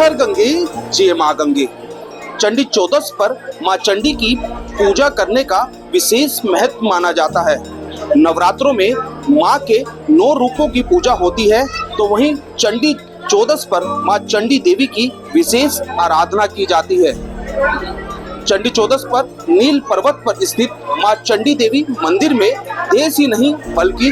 हर गंगे जय माँ गंगे। चंडी चौदस पर माँ चंडी की पूजा करने का विशेष महत्व माना जाता है। नवरात्रों में माँ के 9 रूपों की पूजा होती है, तो वहीं चंडी चौदस पर माँ चंडी देवी की विशेष आराधना की जाती है। चंडी चौदस पर नील पर्वत पर स्थित माँ चंडी देवी मंदिर में देश ही नहीं बल्कि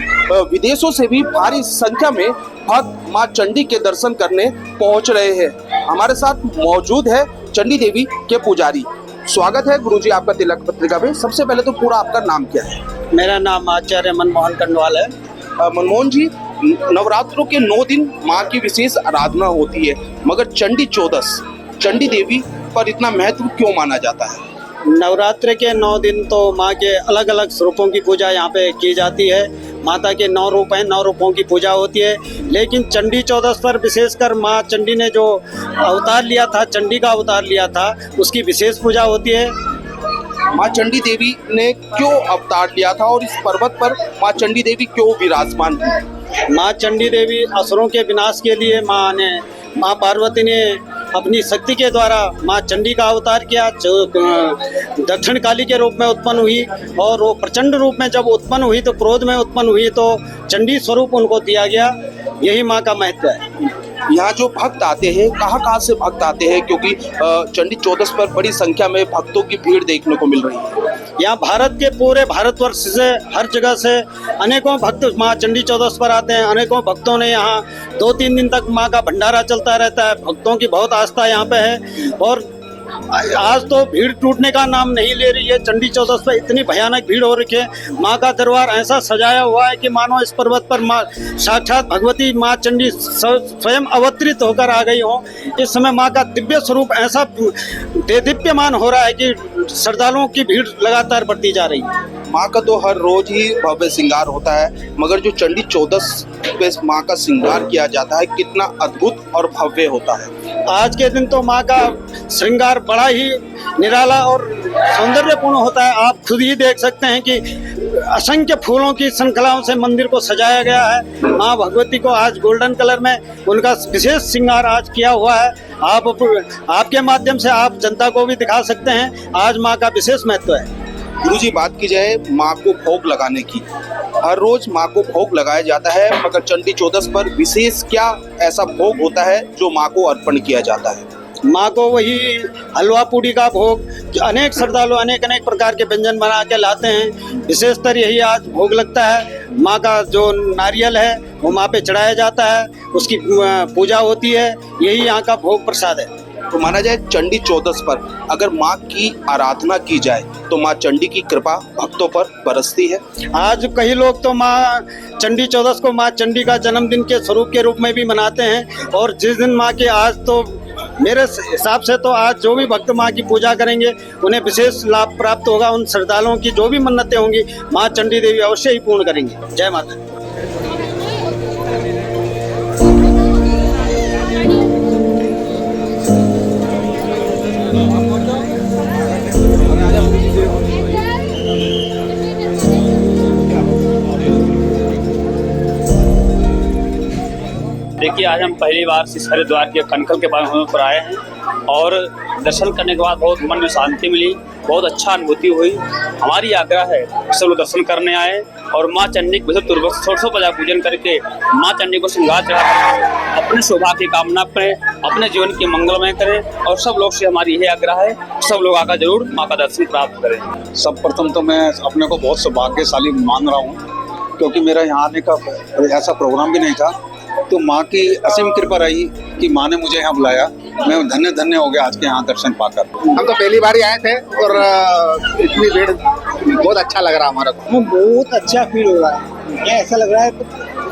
विदेशों से भी भारी संख्या में भक्त माँ चंडी के दर्शन करने पहुंच रहे हैं। हमारे साथ मौजूद है चंडी देवी के पुजारी। स्वागत है गुरुजी आपका तिलक पत्रिका में। सबसे पहले तो पूरा आपका नाम क्या है? मेरा नाम आचार्य मनमोहन कंडवाल है। मनमोहन जी, नवरात्रों के 9 दिन माँ की विशेष आराधना होती है, मगर चंडी चौदस चंडी देवी पर इतना महत्व क्यों माना जाता है? नवरात्र के 9 दिन तो माँ के अलग अलग स्वरूपों की पूजा यहाँ पे की जाती है। माता के 9 रूप हैं, 9 रूपों की पूजा होती है। लेकिन चंडी चौदस पर विशेषकर माँ चंडी ने जो अवतार लिया था, चंडी का अवतार लिया था, उसकी विशेष पूजा होती है। माँ चंडी देवी ने क्यों अवतार लिया था और इस पर्वत पर माँ चंडी देवी क्यों विराजमान थी? माँ चंडी देवी असुरों के विनाश के लिए माँ पार्वती ने अपनी शक्ति के द्वारा माँ चंडी का अवतार किया, जो दक्षिण काली के रूप में उत्पन्न हुई। और वो प्रचंड रूप में जब उत्पन्न हुई तो क्रोध में उत्पन्न हुई, तो चंडी स्वरूप उनको दिया गया। यही माँ का महत्व है। यहाँ जो भक्त आते हैं, कहाँ से भक्त आते हैं? क्योंकि चंडी चौदस पर बड़ी संख्या में भक्तों की भीड़ देखने को मिल रही है। यहाँ भारत के पूरे भारतवर्ष से, हर जगह से अनेकों भक्त माँ चंडी चौदस पर आते हैं। अनेकों भक्तों ने यहाँ 2-3 दिन तक माँ का भंडारा चलता रहता है। भक्तों की बहुत आस्था यहाँ पे है और आज तो भीड़ टूटने का नाम नहीं ले रही है। चंडी चौदस पर इतनी भयानक भीड़ हो रखी है। माँ का दरबार ऐसा सजाया हुआ है कि मानो इस पर्वत पर माँ साक्षात भगवती माँ चंडी स्वयं अवतरित होकर आ गई हो। इस समय माँ का दिव्य स्वरूप ऐसा देदीप्यमान हो रहा है कि श्रद्धालुओं की भीड़ लगातार बढ़ती जा रही है। माँ का तो हर रोज ही भव्य श्रृंगार होता है, मगर जो चंडी चौदस पे माँ का श्रृंगार किया जाता है, कितना अद्भुत और भव्य होता है। आज के दिन तो माँ का श्रृंगार बड़ा ही निराला और सौंदर्यपूर्ण होता है। आप खुद ही देख सकते हैं कि असंख्य फूलों की श्रृंखलाओं से मंदिर को सजाया गया है। माँ भगवती को आज गोल्डन कलर में उनका विशेष श्रृंगार आज किया हुआ है। आपके माध्यम से आप जनता को भी दिखा सकते हैं। आज माँ का विशेष महत्व है। गुरुजी, बात की जाए माँ को भोग लगाने की, हर रोज माँ को भोग लगाया जाता है, मगर चंडी चौदस पर विशेष क्या ऐसा भोग होता है जो माँ को अर्पण किया जाता है? माँ को वही हलवा पूड़ी का भोग, अनेक श्रद्धालु अनेक प्रकार के व्यंजन बना के लाते हैं। विशेषतर यही आज भोग लगता है। माँ का जो नारियल है वो माँ पे चढ़ाया जाता है, उसकी पूजा होती है। यही यहाँ का भोग प्रसाद है। तो माना जाए चंडी चौदस पर अगर माँ की आराधना की जाए तो माँ चंडी की कृपा भक्तों पर बरसती है। आज कई लोग तो माँ चंडी चौदस को माँ चंडी का जन्मदिन के स्वरूप के रूप में भी मनाते हैं। और जिस दिन माँ के, आज तो मेरे हिसाब से तो आज जो भी भक्त माँ की पूजा करेंगे उन्हें विशेष लाभ प्राप्त होगा। उन श्रद्धालुओं की जो भी मन्नतें होंगी माँ चंडी देवी अवश्य ही पूर्ण करेंगे। जय माता। देखिए, आज हम पहली बार हरिद्वार के कनकल के बारे पर आए हैं और दर्शन करने के बाद बहुत मन में शांति मिली, बहुत अच्छा अनुभूति हुई। हमारी आग्रह है सब लोग दर्शन करने आए और माँ चंडी को षोडशों पूजा पूजन करके माँ चंडी को श्रृंगार चढ़ा अपने सौभाग्य की कामना करें, अपने जीवन की मंगलमय करें। और सब लोग से हमारी यही आग्रह है, सब लोग आकर जरूर माँ का दर्शन प्राप्त करें। सब प्रथम तो मैं अपने को बहुत सौभाग्यशाली मान रहा हूँ, क्योंकि मेरा यहाँ आने का ऐसा प्रोग्राम भी नहीं था। तो माँ की असीम कृपा रही कि माँ ने मुझे यहाँ बुलाया। मैं धन्य हो गया आज के यहाँ दर्शन पाकर। हम तो पहली बार ही आए थे और इतनी भीड़, बहुत अच्छा लग रहा है हमारा को। बहुत अच्छा फील हो रहा है। ऐसा लग रहा है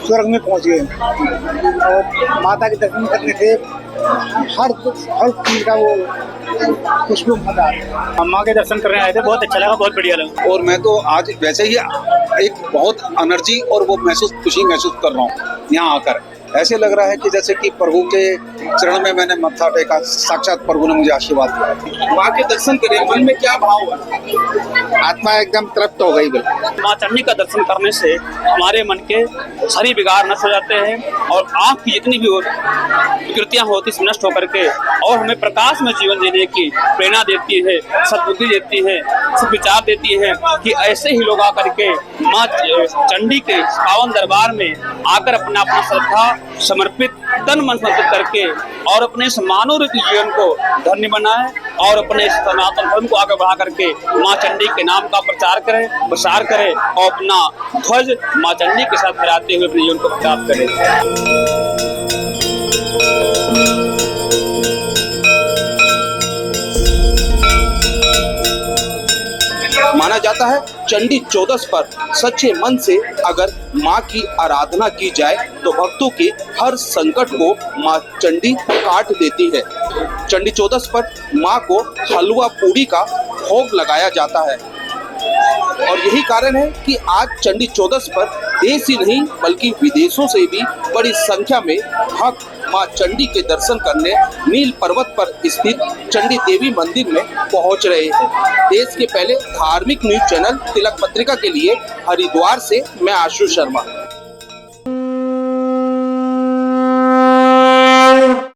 स्वर्ग में पहुँच गए और माता के दर्शन करने से हर चीज का वो खुशबू मजा आता है। माँ के दर्शन करने आए थे, बहुत अच्छा लगा, बहुत बढ़िया लगा। और मैं तो आज वैसे ही एक बहुत एनर्जी और वो खुशी महसूस कर रहा हूँ यहाँ आकर। ऐसे लग रहा है कि जैसे कि प्रभु के चरण में मैंने मत्था टेका, साक्षात प्रभु ने मुझे आशीर्वाद दिया। माँ के दर्शन करें, मन में क्या भाव है? आत्मा एकदम तृप्त हो गई बिल्कुल। माँ चंडी का दर्शन करने से हमारे मन के सारी बिगाड़ नष्ट हो जाते हैं और आँख की जितनी भी विकृतियाँ होती सब नष्ट होकर के और हमें प्रकाश में जीवन जीने की प्रेरणा देती है, सद्बुद्धि देती है, सद्विचार देती है कि ऐसे ही लोग आकर के माँ चंडी के पावन दरबार में आकर अपना श्रद्धा समर्पित तन मन समर्पित करके और अपने इस मानव रूपी जीवन को धन्य बनाए और अपने सनातन धर्म को आगे बढ़ा करके माँ चंडी के नाम का प्रचार करें, प्रसार करें और अपना ध्वज माँ चंडी के साथ फहराते हुए अपने जीवन को प्राप्त करें। माना जाता है चंडी चौदस पर सच्चे मन से अगर माँ की आराधना की जाए तो भक्तों के हर संकट को माँ चंडी काट देती है। चंडी चौदस पर माँ को हलवा पूड़ी का भोग लगाया जाता है और यही कारण है कि आज चंडी चौदस पर देश ही नहीं बल्कि विदेशों से भी बड़ी संख्या में भक्त माँ चंडी के दर्शन करने नील पर्वत पर स्थित चंडी देवी मंदिर में पहुंच रहे हैं। देश के पहले धार्मिक न्यूज चैनल तिलक पत्रिका के लिए हरिद्वार से मैं आशु शर्मा।